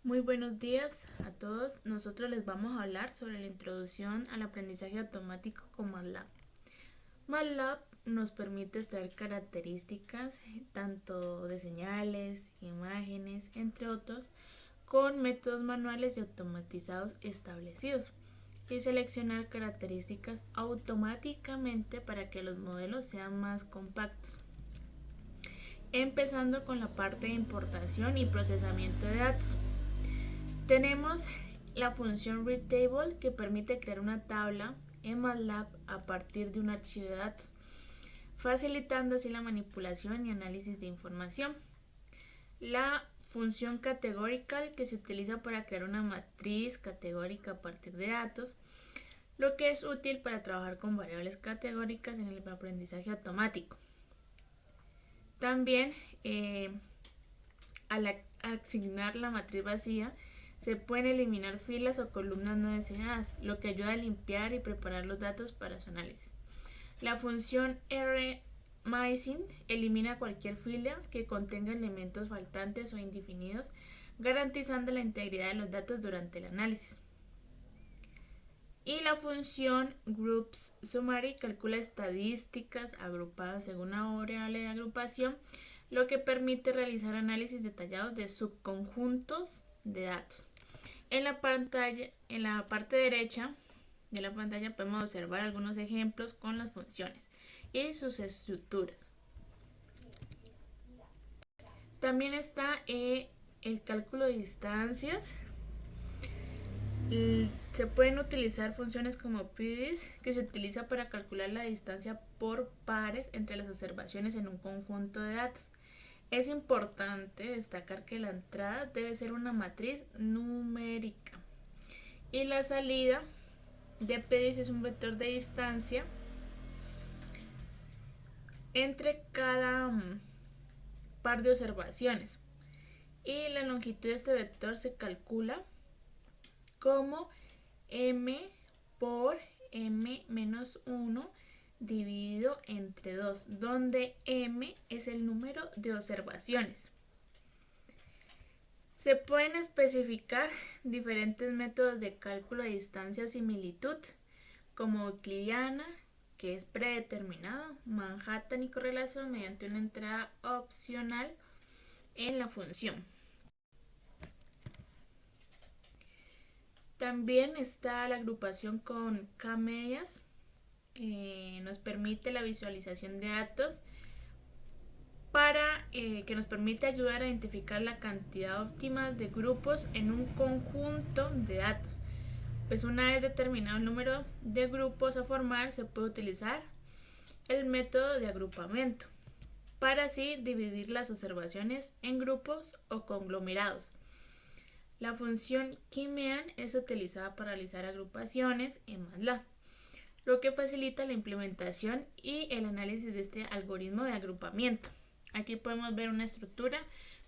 Muy buenos días a todos. Nosotros les vamos a hablar sobre la introducción al aprendizaje automático con MATLAB. MATLAB nos permite extraer características tanto de señales, imágenes, entre otros, con métodos manuales y automatizados establecidos y seleccionar características automáticamente para que los modelos sean más compactos. Empezando con la parte de importación y procesamiento de datos. Tenemos la función readTable que permite crear una tabla en MATLAB a partir de un archivo de datos, facilitando así la manipulación y análisis de información. La función categorical que se utiliza para crear una matriz categórica a partir de datos, lo que es útil para trabajar con variables categóricas en el aprendizaje automático. También al asignar la matriz vacía, se pueden eliminar filas o columnas no deseadas, lo que ayuda a limpiar y preparar los datos para su análisis. La función rmazing elimina cualquier fila que contenga elementos faltantes o indefinidos, garantizando la integridad de los datos durante el análisis. Y la función groupsSummary calcula estadísticas agrupadas según una variable de agrupación, lo que permite realizar análisis detallados de subconjuntos de datos. En la parte derecha de la pantalla podemos observar algunos ejemplos con las funciones y sus estructuras. También está el cálculo de distancias. Se pueden utilizar funciones como PDIS, que se utiliza para calcular la distancia por pares entre las observaciones en un conjunto de datos. Es importante destacar que la entrada debe ser una matriz numérica y la salida de PDIS es un vector de distancia entre cada par de observaciones, y la longitud de este vector se calcula como m por m menos 1 dividido entre 2, donde m es el número de observaciones. Se pueden especificar diferentes métodos de cálculo de distancia o similitud, como euclidiana, que es predeterminado, Manhattan y correlación mediante una entrada opcional en la función. También está la agrupación con K-medias, que nos permite la visualización de datos que nos permite ayudar a identificar la cantidad óptima de grupos en un conjunto de datos. Pues una vez determinado el número de grupos a formar, se puede utilizar el método de agrupamiento para así dividir las observaciones en grupos o conglomerados. La función K-mean es utilizada para realizar agrupaciones en MATLAB, lo que facilita la implementación y el análisis de este algoritmo de agrupamiento. Aquí podemos ver una estructura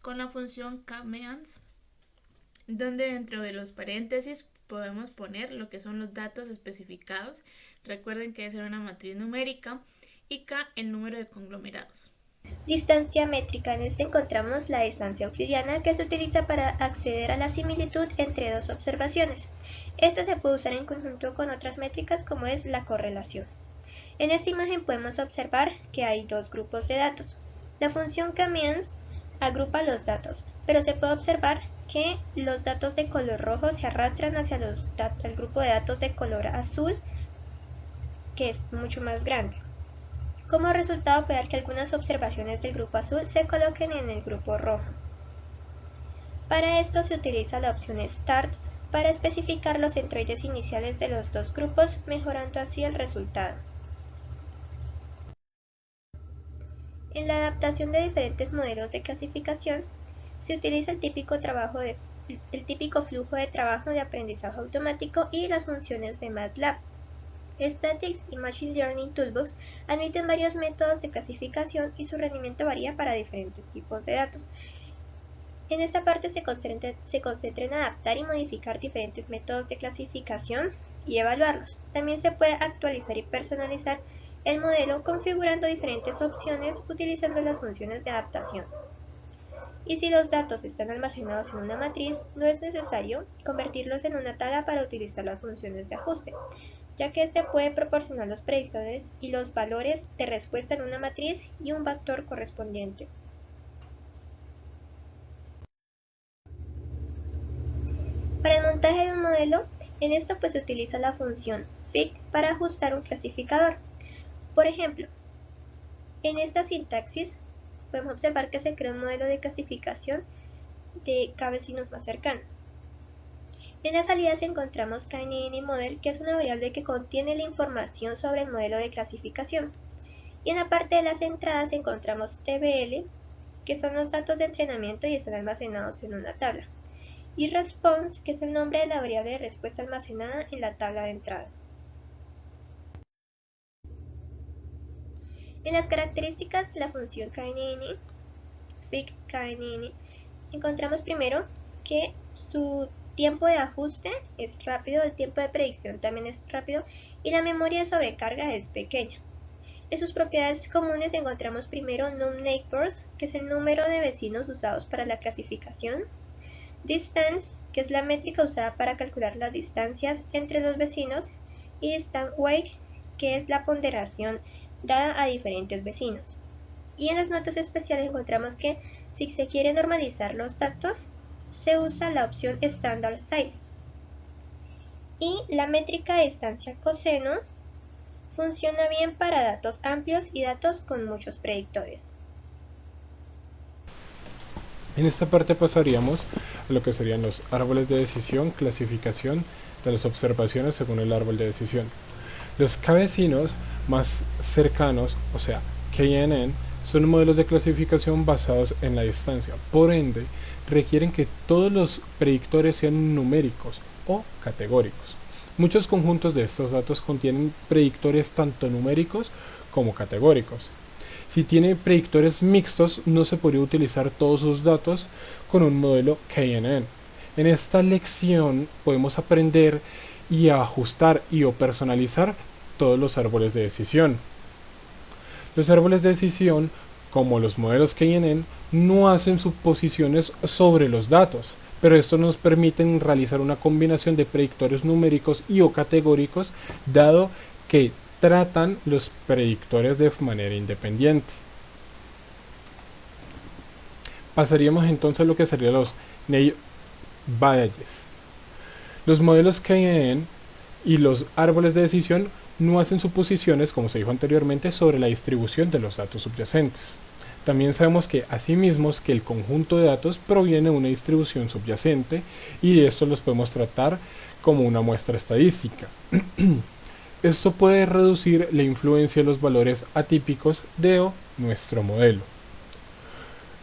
con la función K-means, donde dentro de los paréntesis podemos poner lo que son los datos especificados. Recuerden que debe ser una matriz numérica y K el número de conglomerados. Distancia métrica. En este encontramos la distancia euclidiana, que se utiliza para acceder a la similitud entre dos observaciones. Esta se puede usar en conjunto con otras métricas como es la correlación. En esta imagen podemos observar que hay dos grupos de datos. La función K-means agrupa los datos, pero se puede observar que los datos de color rojo se arrastran hacia el grupo de datos de color azul, que es mucho más grande. Como resultado puede dar que algunas observaciones del grupo azul se coloquen en el grupo rojo. Para esto se utiliza la opción Start para especificar los centroides iniciales de los dos grupos, mejorando así el resultado. En la adaptación de diferentes modelos de clasificación, se utiliza el típico flujo de trabajo de aprendizaje automático y las funciones de MATLAB. Statistics y Machine Learning Toolbox admiten varios métodos de clasificación y su rendimiento varía para diferentes tipos de datos. En esta parte se concentra en adaptar y modificar diferentes métodos de clasificación y evaluarlos. También se puede actualizar y personalizar el modelo configurando diferentes opciones utilizando las funciones de adaptación. Y si los datos están almacenados en una matriz, no es necesario convertirlos en una tabla para utilizar las funciones de ajuste, ya que este puede proporcionar los predictores y los valores de respuesta en una matriz y un vector correspondiente. Para el montaje de un modelo, en esto se utiliza la función FIG para ajustar un clasificador. Por ejemplo, en esta sintaxis podemos observar que se crea un modelo de clasificación de K vecinos más cercanos. En las salidas encontramos KNN-Model, que es una variable que contiene la información sobre el modelo de clasificación. Y en la parte de las entradas encontramos TBL, que son los datos de entrenamiento y están almacenados en una tabla. Y response, que es el nombre de la variable de respuesta almacenada en la tabla de entrada. En las características de la función KNN, FIG-KNN, encontramos primero que su tiempo de ajuste es rápido, el tiempo de predicción también es rápido y la memoria de sobrecarga es pequeña. En sus propiedades comunes encontramos primero num-neighbors, que es el número de vecinos usados para la clasificación, distance, que es la métrica usada para calcular las distancias entre los vecinos, y distance weight, que es la ponderación dada a diferentes vecinos. Y en las notas especiales encontramos que si se quiere normalizar los datos, se usa la opción Standard Size. Y la métrica de distancia coseno funciona bien para datos amplios y datos con muchos predictores. En esta parte pasaríamos a lo que serían los árboles de decisión, clasificación de las observaciones según el árbol de decisión. Los K-vecinos más cercanos, o sea, KNN, son modelos de clasificación basados en la distancia. Por ende, requieren que todos los predictores sean numéricos o categóricos. Muchos conjuntos de estos datos contienen predictores tanto numéricos como categóricos. Si tiene predictores mixtos, no se podría utilizar todos sus datos con un modelo KNN. En esta lección podemos aprender y ajustar o personalizar todos los árboles de decisión. Los árboles de decisión, como los modelos KNN, no hacen suposiciones sobre los datos, pero esto nos permite realizar una combinación de predictores numéricos o categóricos, dado que tratan los predictores de manera independiente. Pasaríamos entonces a lo que serían los naive Bayes. Los modelos KNN y los árboles de decisión no hacen suposiciones, como se dijo anteriormente, sobre la distribución de los datos subyacentes. También sabemos que asimismo que el conjunto de datos proviene de una distribución subyacente y esto los podemos tratar como una muestra estadística. Esto puede reducir la influencia de los valores atípicos de nuestro modelo.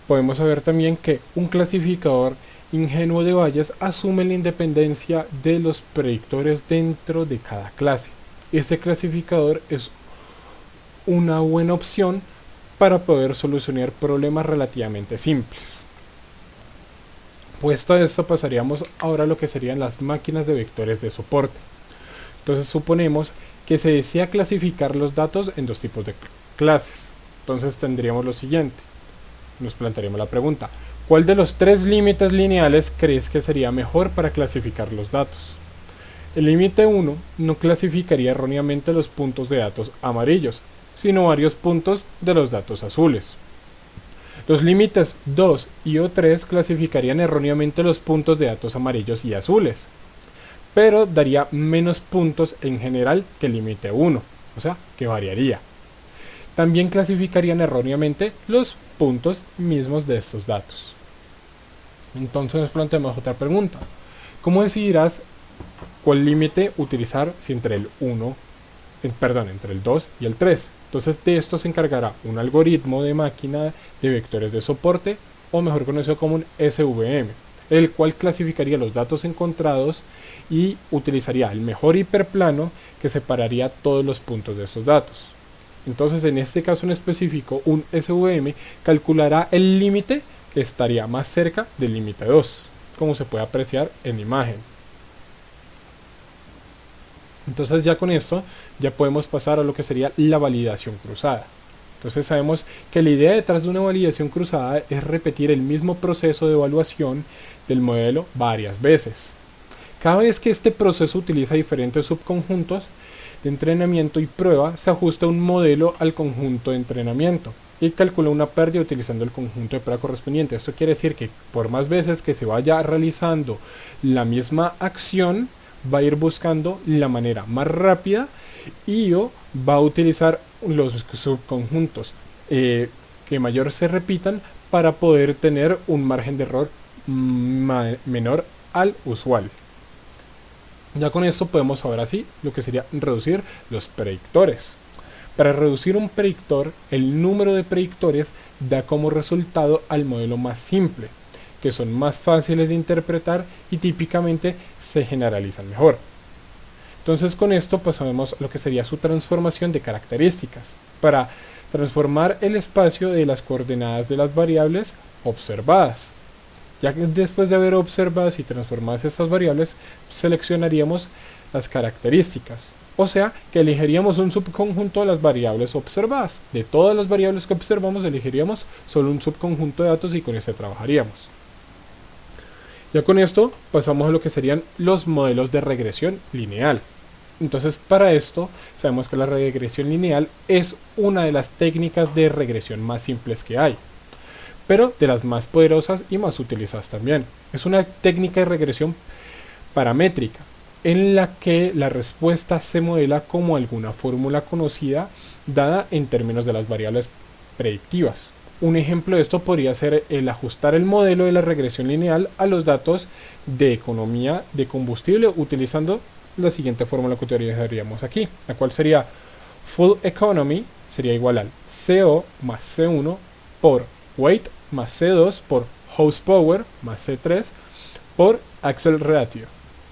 Podemos saber también que un clasificador ingenuo de Bayes asume la independencia de los predictores dentro de cada clase. Este clasificador es una buena opción para poder solucionar problemas relativamente simples. Puesto esto, pasaríamos ahora a lo que serían las máquinas de vectores de soporte. Entonces suponemos que se desea clasificar los datos en dos tipos de clases. Entonces tendríamos lo siguiente. Nos plantearíamos la pregunta: ¿cuál de los tres límites lineales crees que sería mejor para clasificar los datos? El límite 1 no clasificaría erróneamente los puntos de datos amarillos, sino varios puntos de los datos azules. Los límites 2 y o 3 clasificarían erróneamente los puntos de datos amarillos y azules, pero daría menos puntos en general que el límite 1, o sea, que variaría. También clasificarían erróneamente los puntos mismos de estos datos. Entonces nos planteamos otra pregunta: ¿cómo decidirás cuál límite utilizar si entre el 2 y el 3? Entonces de esto se encargará un algoritmo de máquina de vectores de soporte, o mejor conocido como un SVM, el cual clasificaría los datos encontrados y utilizaría el mejor hiperplano que separaría todos los puntos de estos datos. Entonces en este caso en específico, un SVM calculará el límite que estaría más cerca del límite 2, como se puede apreciar en la imagen. Entonces ya con esto ya podemos pasar a lo que sería la validación cruzada. Entonces sabemos que la idea detrás de una validación cruzada es repetir el mismo proceso de evaluación del modelo varias veces. Cada vez que este proceso utiliza diferentes subconjuntos de entrenamiento y prueba, se ajusta un modelo al conjunto de entrenamiento y calcula una pérdida utilizando el conjunto de prueba correspondiente. Esto quiere decir que por más veces que se vaya realizando la misma acción, va a ir buscando la manera más rápida y o va a utilizar los subconjuntos que mayor se repitan para poder tener un margen de error menor al usual. Ya con esto podemos ahora sí lo que sería reducir los predictores. Para reducir un predictor, el número de predictores da como resultado al modelo más simple, que son más fáciles de interpretar y típicamente se generalizan mejor. Entonces con esto pasamos a lo que sería su transformación de características, para transformar el espacio de las coordenadas de las variables observadas. Ya que después de haber observado y transformadas estas variables, seleccionaríamos las características. O sea, que elegiríamos un subconjunto de las variables observadas. De todas las variables que observamos, elegiríamos solo un subconjunto de datos y con este trabajaríamos. Ya con esto pasamos a lo que serían los modelos de regresión lineal. Entonces para esto sabemos que la regresión lineal es una de las técnicas de regresión más simples que hay, pero de las más poderosas y más utilizadas también. Es una técnica de regresión paramétrica en la que la respuesta se modela como alguna fórmula conocida dada en términos de las variables predictivas. Un ejemplo de esto podría ser el ajustar el modelo de la regresión lineal a los datos de economía de combustible utilizando la siguiente fórmula que utilizaríamos aquí, la cual sería Full Economy sería igual al CO más C1 por Weight más C2 por Horsepower más C3 por Axle Ratio.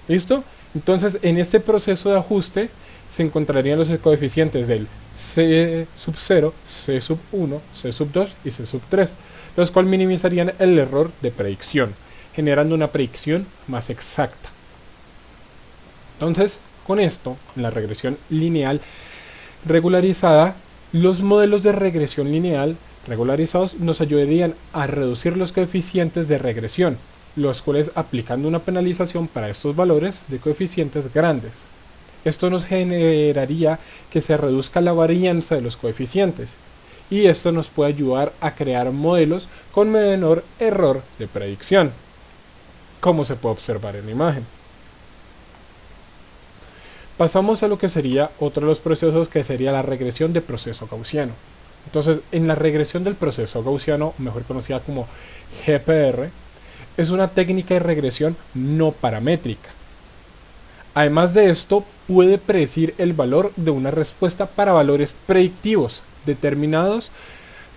¿Listo? Entonces en este proceso de ajuste se encontrarían los coeficientes del C sub 0, C sub 1, C sub 2 y C sub 3, los cuales minimizarían el error de predicción, generando una predicción más exacta. Entonces, con esto, en la regresión lineal regularizada, los modelos de regresión lineal regularizados nos ayudarían a reducir los coeficientes de regresión, los cuales aplicando una penalización para estos valores de coeficientes grandes. Esto nos generaría que se reduzca la varianza de los coeficientes y esto nos puede ayudar a crear modelos con menor error de predicción, como se puede observar en la imagen. Pasamos a lo que sería otro de los procesos, que sería la regresión de proceso gaussiano. Entonces, en la regresión del proceso gaussiano, mejor conocida como GPR, es una técnica de regresión no paramétrica. Además de esto, puede predecir el valor de una respuesta para valores predictivos determinados.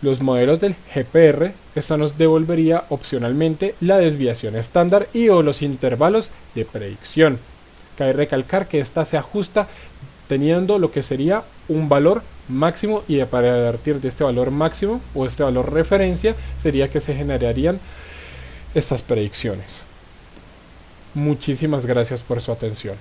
Los modelos del GPR, esta nos devolvería opcionalmente la desviación estándar y o los intervalos de predicción. Cabe recalcar que esta se ajusta teniendo lo que sería un valor máximo, y para partir de este valor máximo o este valor referencia sería que se generarían estas predicciones. Muchísimas gracias por su atención.